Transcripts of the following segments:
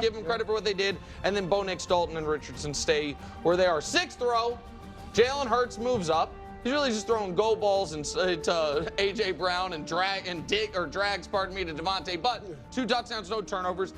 Give them credit for what they did, and then Bo Nix, Dalton, and Richardson stay where they are. Sixth row, Jalen Hurts moves up. He's really just throwing go balls and to A.J. Brown and drags to Devontae, but 2 touchdowns, no turnovers.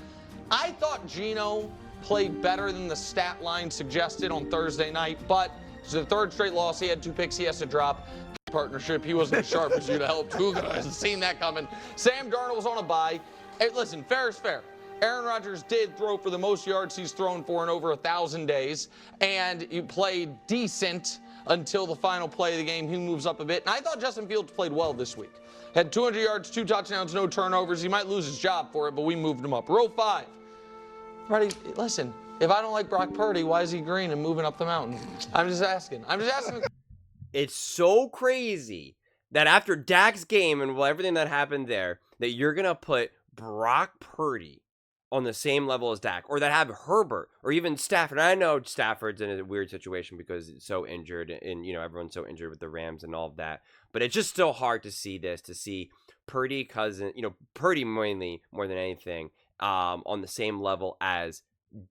I thought Geno played better than the stat line suggested on Thursday night, but it's the 3rd straight loss. He had 2 picks he has to drop. Partnership, he wasn't as sharp as you'd hoped. Who hasn't seen that coming? Sam Darnold was on a bye. Hey, listen, fair is fair. Aaron Rodgers did throw for the most yards he's thrown for in over 1,000 days, and he played decent until the final play of the game. He moves up a bit, and I thought Justin Fields played well this week. Had 200 yards, 2 touchdowns, no turnovers. He might lose his job for it, but we moved him up. Row 5. Ready? Listen, if I don't like Brock Purdy, why is he green and moving up the mountain? I'm just asking. It's so crazy that after Dak's game and everything that happened there, that you're going to put Brock Purdy on the same level as Dak, or that have Herbert or even Stafford. I know Stafford's in a weird situation because it's so injured, and everyone's so injured with the Rams and all of that. But it's just still hard to see Purdy Purdy mainly more than anything on the same level as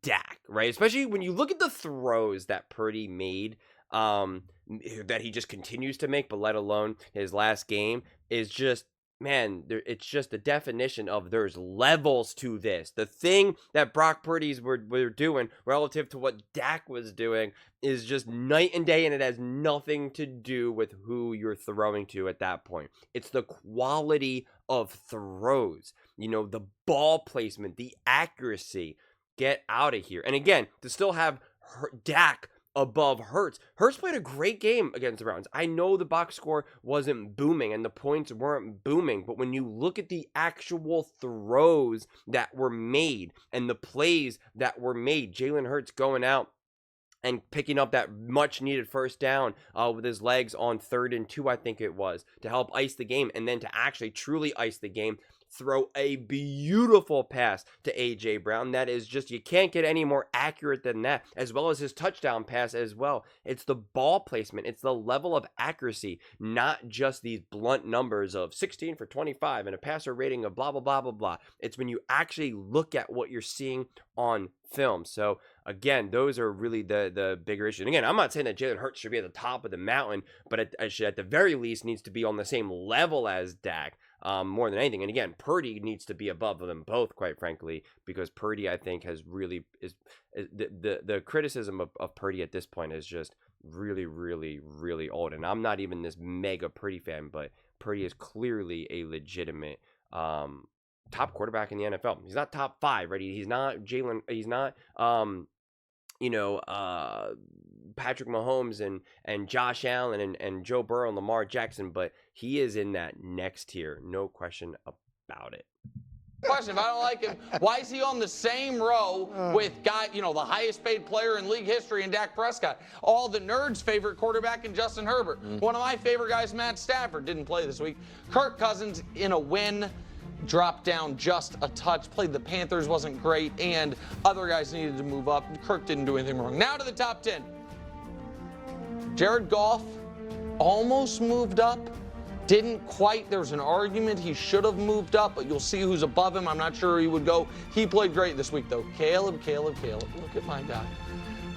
Dak, right? Especially when you look at the throws that Purdy made, that he just continues to make, but let alone his last game, is just, man, it's just the definition of there's levels to this. The thing that Brock Purdy's were doing relative to what Dak was doing is just night and day, and it has nothing to do with who you're throwing to at that point. It's the quality of throws, the ball placement, the accuracy. Get out of here. And again, to still have Dak above Hurts. Hurts played a great game against the Browns. I know the box score wasn't booming and the points weren't booming, but when you look at the actual throws that were made and the plays that were made, Jalen Hurts going out and picking up that much needed first down with his legs on 3rd and 2, I think it was, to help ice the game, and then to actually truly ice the game, throw a beautiful pass to A.J. Brown. That is just, you can't get any more accurate than that, as well as his touchdown pass as well. It's the ball placement. It's the level of accuracy, not just these blunt numbers of 16 for 25 and a passer rating of blah, blah, blah, blah, blah. It's when you actually look at what you're seeing on film. So again, those are really the bigger issue. And again, I'm not saying that Jalen Hurts should be at the top of the mountain, but at the very least needs to be on the same level as Dak. More than anything. And again, Purdy needs to be above them both, quite frankly, because Purdy, I think, has really the criticism of Purdy at this point is just really, really, really old. And I'm not even this mega Purdy fan, but Purdy is clearly a legitimate top quarterback in the NFL. He's not top 5, right? He's not Jalen. He's not Patrick Mahomes and Josh Allen and Joe Burrow and Lamar Jackson, but he is in that next tier, no question about it. Question, if I don't like him, why is he on the same row with the highest paid player in league history in Dak Prescott? All the nerds' favorite quarterback in Justin Herbert. One of my favorite guys, Matt Stafford, didn't play this week. Kirk Cousins in a win, dropped down just a touch, played the Panthers, wasn't great, and other guys needed to move up. Kirk didn't do anything wrong. Now to the top 10. Jared Goff almost moved up. Didn't quite. There was an argument he should have moved up, but you'll see who's above him. I'm not sure he would go. He played great this week, though. Caleb. Look at my guy.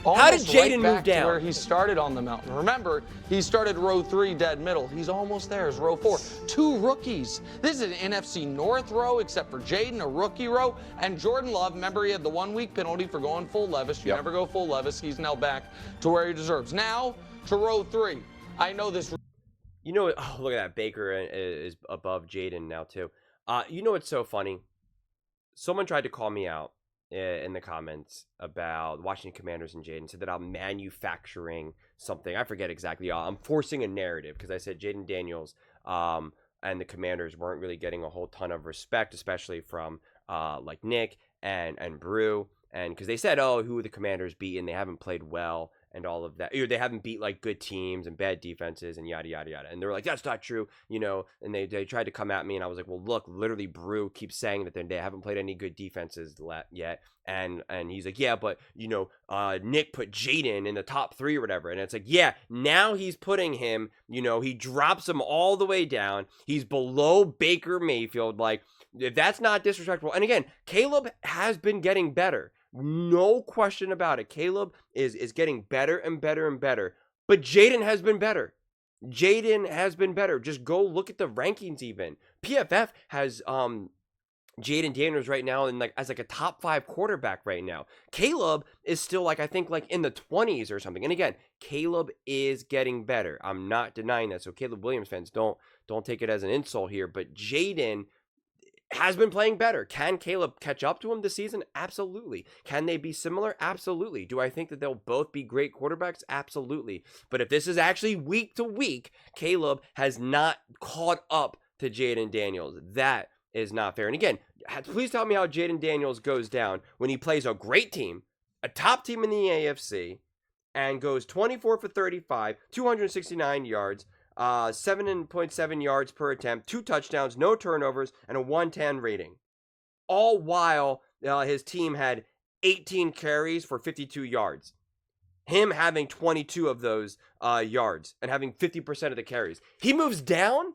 How did Jaden move down? Where he started on the mountain. Remember, he started row 3 dead middle. He's almost there. It's row 4. 2 rookies. This is an NFC North row, except for Jaden, a rookie row. And Jordan Love, remember he had the 1-week penalty for going full Levis. You never go full Levis. He's now back to where he deserves. Now to row 3. I know this. Look at that. Baker is above Jaden now, too. What's so funny? Someone tried to call me out in the comments about Washington Commanders and Jaden, said that I'm manufacturing something. I forget exactly. I'm forcing a narrative because I said Jaden Daniels and the Commanders weren't really getting a whole ton of respect, especially from like Nick and Brew. And because they said, who the Commanders beat and they haven't played well and all of that. They haven't beat like good teams and bad defenses and yada, yada, yada. And they were like, that's not true, and they tried to come at me. And I was like, well, look, literally Brew keeps saying that they haven't played any good defenses yet. And he's like, yeah, but, Nick put Jaden in the top 3 or whatever. And it's like, yeah, now he's putting him, he drops him all the way down. He's below Baker Mayfield. Like, if that's not disrespectful, and again, Caleb has been getting better. No question about it. Caleb is getting better and better and better. But Jaden has been better. Jaden has been better. Just go look at the rankings even. PFF has Jaden Daniels right now as a top 5 quarterback right now. Caleb is still I think in the 20s or something. And again, Caleb is getting better. I'm not denying that. So Caleb Williams fans, don't take it as an insult here, but Jaden has been playing better. Can Caleb catch up to him this season? Absolutely. Can they be similar? Absolutely. Do I think that they'll both be great quarterbacks? Absolutely. But if this is actually week to week, Caleb has not caught up to Jaden Daniels. That is not fair. And again, please tell me how Jaden Daniels goes down when he plays a great team, a top team in the AFC, and goes 24 for 35, 269 yards, 7.7 yards per attempt, 2 touchdowns, no turnovers, and a 110 rating. All while his team had 18 carries for 52 yards. Him having 22 of those yards and having 50% of the carries. He moves down?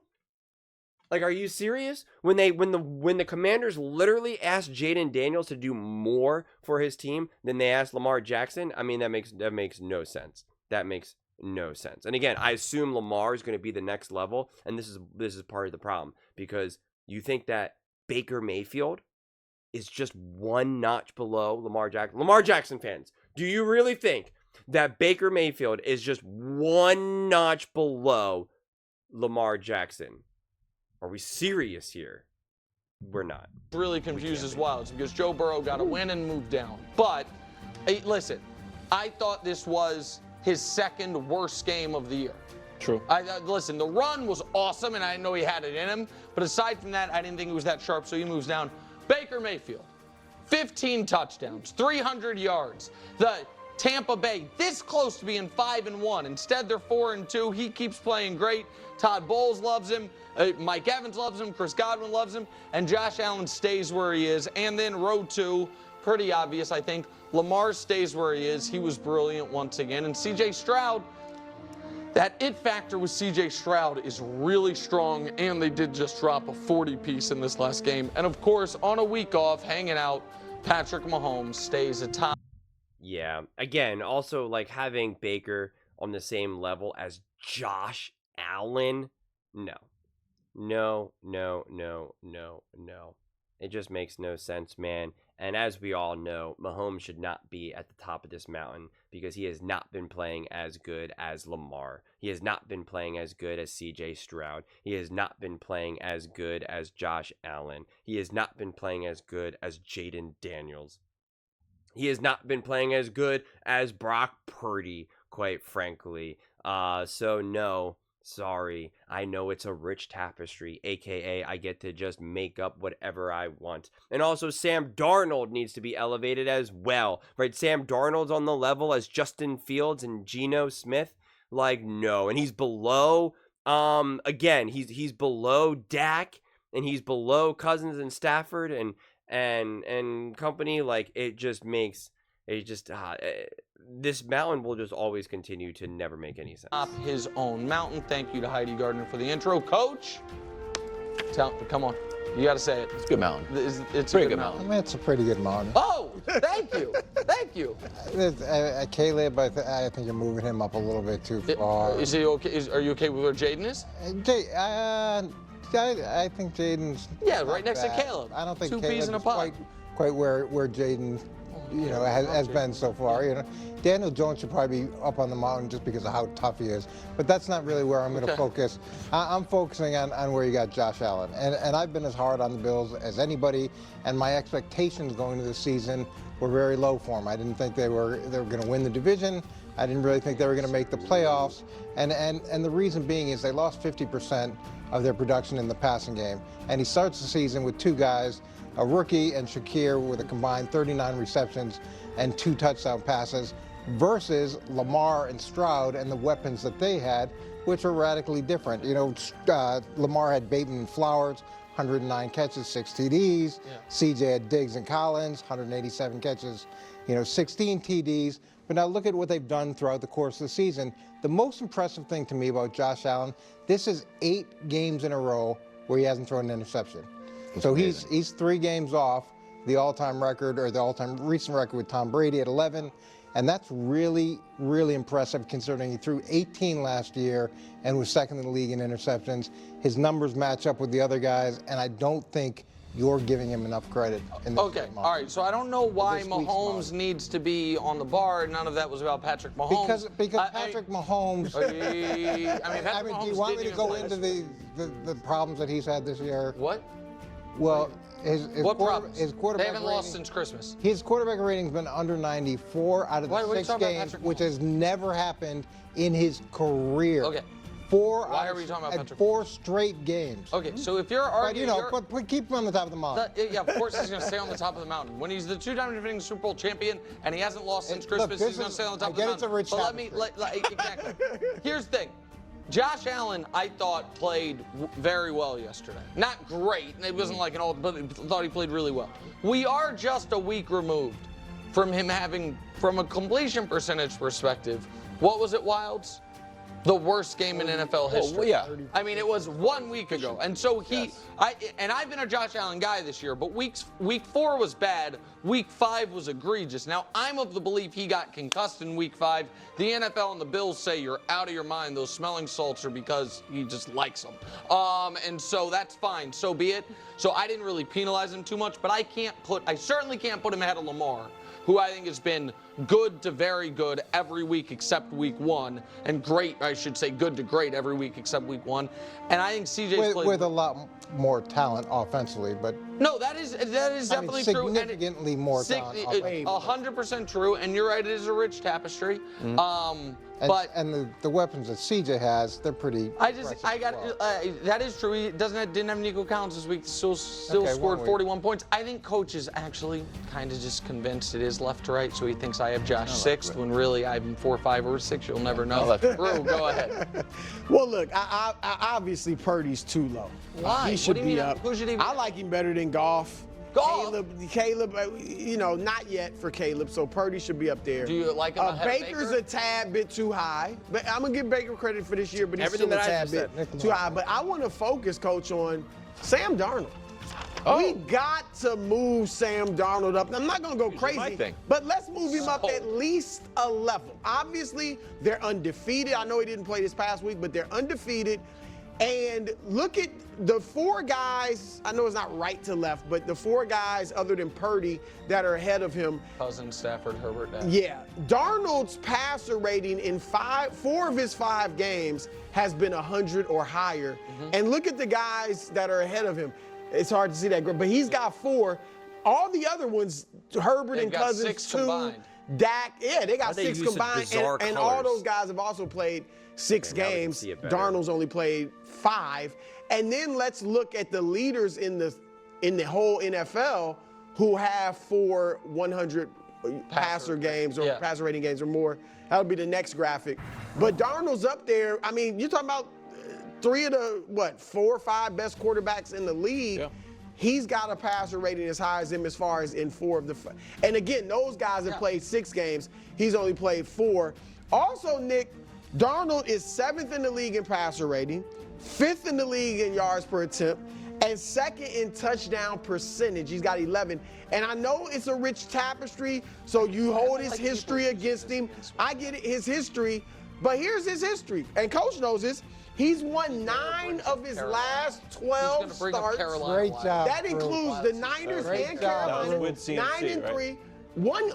Are you serious? When the Commanders literally asked Jaden Daniels to do more for his team than they asked Lamar Jackson, I mean that makes no sense. That makes no sense. And again, I assume Lamar is going to be the next level, and this is part of the problem, because you think that Baker Mayfield is just one notch below Lamar Jackson. Lamar Jackson fans, do you really think that Baker Mayfield is just one notch below Lamar Jackson? Are we serious here? We're not. Really confused as well. It's because Joe Burrow got a win and moved down. But hey, listen, I thought this was his second worst game of the year. True. Listen, the run was awesome, and I know he had it in him. But aside from that, I didn't think it was that sharp, so he moves down. Baker Mayfield, 15 touchdowns, 300 yards. The Tampa Bay, this close to being 5-1. Instead, they're 4-2. He keeps playing great. Todd Bowles loves him. Mike Evans loves him. Chris Godwin loves him. And Josh Allen stays where he is. And then row 2, pretty obvious, I think. Lamar stays where he is. He was brilliant once again. And C.J. Stroud, that it factor with C.J. Stroud is really strong. And they did just drop a 40-piece in this last game. And, of course, on a week off, hanging out, Patrick Mahomes stays atop. Yeah. Again, also, having Baker on the same level as Josh Allen, no. It just makes no sense, man. And as we all know, Mahomes should not be at the top of this mountain because he has not been playing as good as Lamar. He has not been playing as good as C.J. Stroud. He has not been playing as good as Josh Allen. He has not been playing as good as Jaden Daniels. He has not been playing as good as Brock Purdy, quite frankly. So no. Sorry, I know it's a rich tapestry, aka I get to just make up whatever I want. And also, Sam Darnold needs to be elevated as well, right? Sam Darnold's on the level as Justin Fields and Geno Smith. No, and he's below. Again, he's below Dak, and he's below Cousins and Stafford and company. It just makes this mountain will just always continue to never make any sense. Up his own mountain. Thank you to Heidi Gardner for the intro. Coach, come on. You got to say it. It's a good mountain. It's a good mountain. I mean, it's a pretty good mountain. Oh, thank you. Thank you. Caleb, I think you're moving him up a little bit too far. Is he okay? Are you okay with where Jaden is? I think Jaden's right next bad. to Caleb. I don't think Two peas in a Caleb's pod. quite where Jaden has been so far. Daniel Jones should probably be up on the mountain just because of how tough he is. But that's not really where I'm going to focus. I'm focusing on where you got Josh Allen. And I've been as hard on the Bills as anybody. And my expectations going into the season were very low for them. I didn't think they were going to win the division. I didn't really think they were going to make the playoffs. And the reason being is they lost 50% of their production in the passing game. And he starts the season with 2 guys, a rookie and Shakir, with a combined 39 receptions and 2 touchdown passes, versus Lamar and Stroud and the weapons that they had, which are radically different. Lamar had Bateman and Flowers, 109 catches, 6 TDs. Yeah. CJ had Diggs and Collins, 187 catches, 16 TDs. But now look at what they've done throughout the course of the season. The most impressive thing to me about Josh Allen, this is 8 games in a row where he hasn't thrown an interception. So he's 3 games off the all-time record, or the all-time recent record with Tom Brady at 11. And that's really, really impressive considering he threw 18 last year and was second in the league in interceptions. His numbers match up with the other guys, and I don't think you're giving him enough credit in this Okay, all right. So I don't know why Mahomes needs to be on the bar. None of that was about Patrick Mahomes. Because Patrick Mahomes. I mean, Do you want me to go into the problems that he's had this year? What? Well, his problems? quarterback They haven't rating, lost since Christmas. His quarterback rating's been under 94 out of the 6 games, which has never happened in his career. Okay. Why are we talking about Patrick? 4 straight games. Okay, so if you're arguing, but keep him on the top of the mountain. Yeah, of course he's going to stay on the top of the mountain. When he's the 2-time defending Super Bowl champion and he hasn't lost since Christmas, he's going to stay on the top of the mountain. It's a rich exactly. Here's the thing. Josh Allen, I thought, played very well yesterday. Not great. It wasn't like an all, but I thought he played really well. We are just a week removed from him having, from a completion percentage perspective, what was it, Wilds? The worst game in NFL history. Well, yeah. I mean, it was 1 week ago. And so I've been a Josh Allen guy this year, but week 4 was bad. Week 5 was egregious. Now, I'm of the belief he got concussed in week 5. The NFL and the Bills say you're out of your mind. Those smelling salts are because he just likes them. And so that's fine. So be it. So I didn't really penalize him too much, but I certainly can't put him ahead of Lamar, who I think has been good to very good every week except week 1, and great, I should say, good to great every week except week 1. And I think CJ's played with a lot more talent offensively, but no, that is definitely true. Significantly more talent. 100% true, and you're right. It is a rich tapestry. And the weapons that CJ has, they're pretty. That is true. He didn't have Nico Collins this week. Still scored 41 points. I think coach is actually kind of just convinced it is left to right, so he thinks I have Josh 6th when really I'm 4, 5, or 6. You'll never know. Brew, go ahead. Well, look, I obviously Purdy's too low. Why? He should be up. Who should he be? I like him better than Goff. Goff? Caleb, not yet for Caleb, so Purdy should be up there. Do you like him ahead of Baker's Baker? a tad bit too high. But I'm going to give Baker credit for this year, but he's Everything still a that I tad just bit too high. But I want to focus, Coach, on Sam Darnold. We got to move Sam Darnold up. I'm not going to go crazy, but let's move him up at least a level. Obviously, they're undefeated. I know he didn't play this past week, but they're undefeated. And look at the 4 guys, I know it's not right to left, but the 4 guys other than Purdy that are ahead of him. Cousins, Stafford, Herbert. Yeah. Darnold's passer rating in 4 of his 5 games has been 100 or higher. And look at the guys that are ahead of him. It's hard to see that, but he's got 4. All the other ones, Herbert and Cousins, 6 2. Combined. Dak, they got 6 combined. And all those guys have also played 6 games. Darnold's only played 5. And then let's look at the leaders in the whole NFL who have 4 100 passer games or passer rating games or more. That'll be the next graphic. But Darnold's up there. I mean, you're talking about 3 of the 4 or 5 best quarterbacks in the league. Yeah. He's got a passer rating as high as him as far as in 4 of the. And again, those guys have played 6 games. He's only played 4. Also, Nick, Darnold is 7th in the league in passer rating, 5th in the league in yards per attempt, and 2nd in touchdown percentage. He's got 11. And I know it's a rich tapestry, so you hold his history against him. I get it, his history, but here's his history. And Coach knows this. He's won 9 of his last 12 starts. Great job. That includes the Niners and Carolina. 9-3.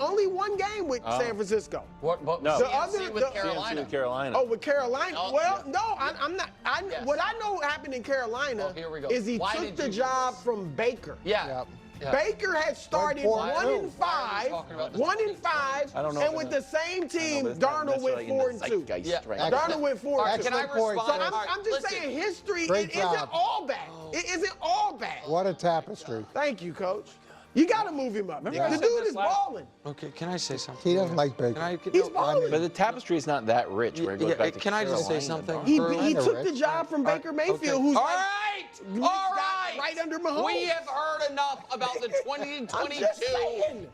Only one game with San Francisco. No. The other with Carolina. With Carolina. Oh, with Carolina. No, I'm not. What I know happened in Carolina is he took the job from Baker. Yeah. Baker had started 1-5, and with the same team, Darnold went 4-2. Darnold went 4-2. Can I respond? So I'm just saying, history. It isn't all bad. It isn't all bad. What a tapestry. Thank you, Coach. You got to move him up. The dude is balling. Okay, can I say something? He doesn't like Baker. He's balling. But the tapestry is not that rich. Where it goes back to can I just say something? He took the job from Baker Mayfield, who's all right. Right under Mahomes. We have heard enough about the 2022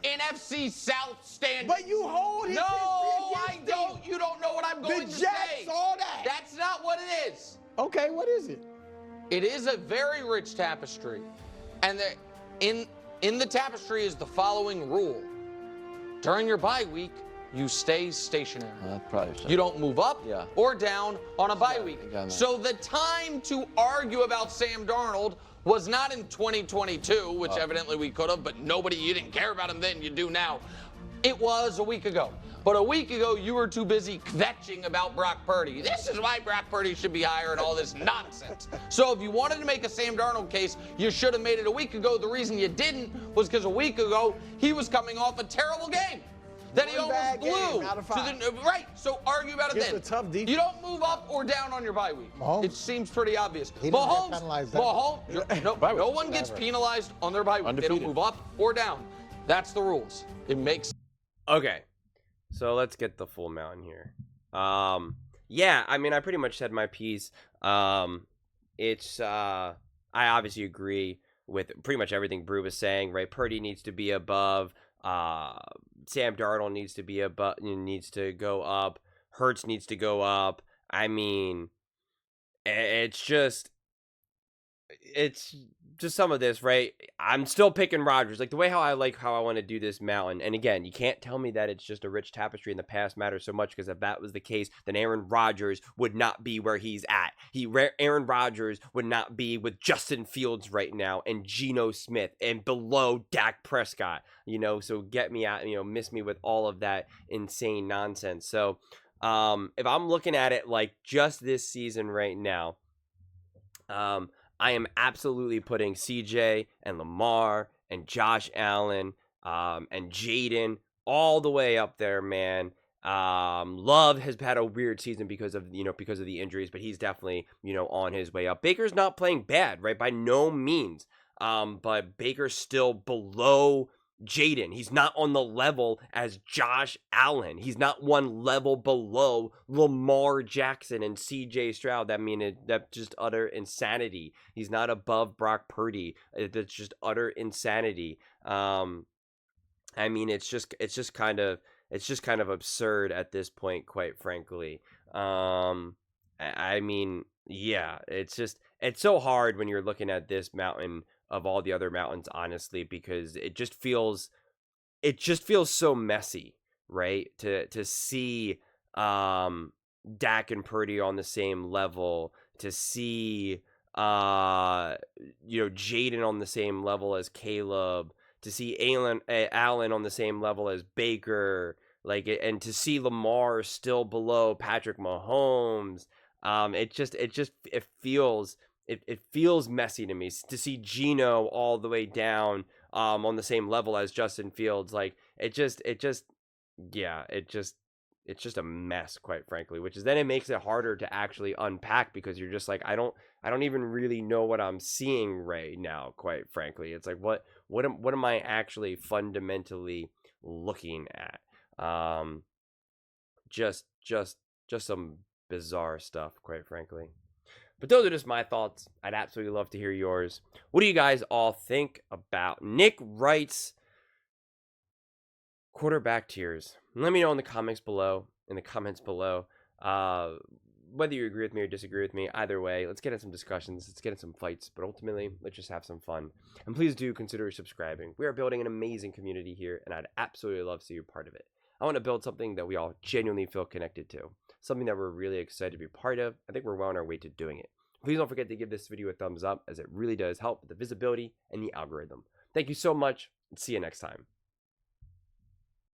NFC South standings. But you hold his history I against don't. him. You don't know what I'm going to say. The Jets, all that. That's not what it is. Okay, what is it? It is a very rich tapestry. And in the tapestry is the following rule. During your bye week, you stay stationary. Probably so. You don't move up Yeah. or down on a bye week. that. So the time to argue about Sam Darnold was not in 2022, which evidently we could have, but you didn't care about him then, you do now. It was a week ago. But a week ago, you were too busy kvetching about Brock Purdy. This is why Brock Purdy should be higher and all this nonsense. So if you wanted to make a Sam Darnold case, you should have made it a week ago. The reason you didn't was because a week ago, he was coming off a terrible game that he almost blew. Out of 5. Right, so argue about it Against then. a tough defense. You don't move up or down on your bye week. Mahomes? It seems pretty obvious. He didn't get penalized then. No one gets penalized on their bye week. They don't Undefeated. move up or down. That's the rules. It makes Okay, so let's get the full mountain here. Yeah, I mean, I pretty much said my piece. I obviously agree with pretty much everything Brew was saying, right? Purdy needs to be above. Sam Darnold needs to be above, needs to go up. Hurts needs to go up. I mean, it's just some of this, right? I'm still picking Rodgers. Like, the way how I want to do this mountain. And again, you can't tell me that it's just a rich tapestry in the past matters so much, because if that was the case, then Aaron Rodgers would not be where he's at. Aaron Rodgers would not be with Justin Fields right now and Geno Smith and below Dak Prescott, so get me out, miss me with all of that insane nonsense. So if I'm looking at it like just this season right now, I am absolutely putting CJ and Lamar and Josh Allen and Jaden all the way up there, man. Love has had a weird season because of the injuries, but he's definitely, on his way up. Baker's not playing bad, right? By no means. But Baker's still below Jaden. He's not on the level as Josh Allen. He's not one level below Lamar Jackson and CJ Stroud. That's just utter insanity. He's not above Brock Purdy. That's just utter insanity. It's just kind of absurd at this point, quite frankly. Yeah, it's so hard when you're looking at this mountain of all the other mountains, honestly, because it just feels so messy, right? To see Dak and Purdy on the same level, to see Jaden on the same level as Caleb, to see Allen on the same level as Baker, and to see Lamar still below Patrick Mahomes. It feels messy to me to see Geno all the way down on the same level as Justin Fields. It's just a mess, quite frankly, which is then it makes it harder to actually unpack, because you're just like, I don't even really know what I'm seeing right now, quite frankly. It's like, what am I actually fundamentally looking at? Just some bizarre stuff, quite frankly. But those are just my thoughts. I'd absolutely love to hear yours. What do you guys all think about Nick Wright's quarterback tiers? Let me know in the comments below. Whether you agree with me or disagree with me, either way, let's get in some discussions. Let's get in some fights. But ultimately, let's just have some fun. And please do consider subscribing. We are building an amazing community here, and I'd absolutely love to see you part of it. I want to build something that we all genuinely feel connected to. Something that we're really excited to be part of. I think we're well on our way to doing it. Please don't forget to give this video a thumbs up, as it really does help with the visibility and the algorithm. Thank you so much, and see you next time.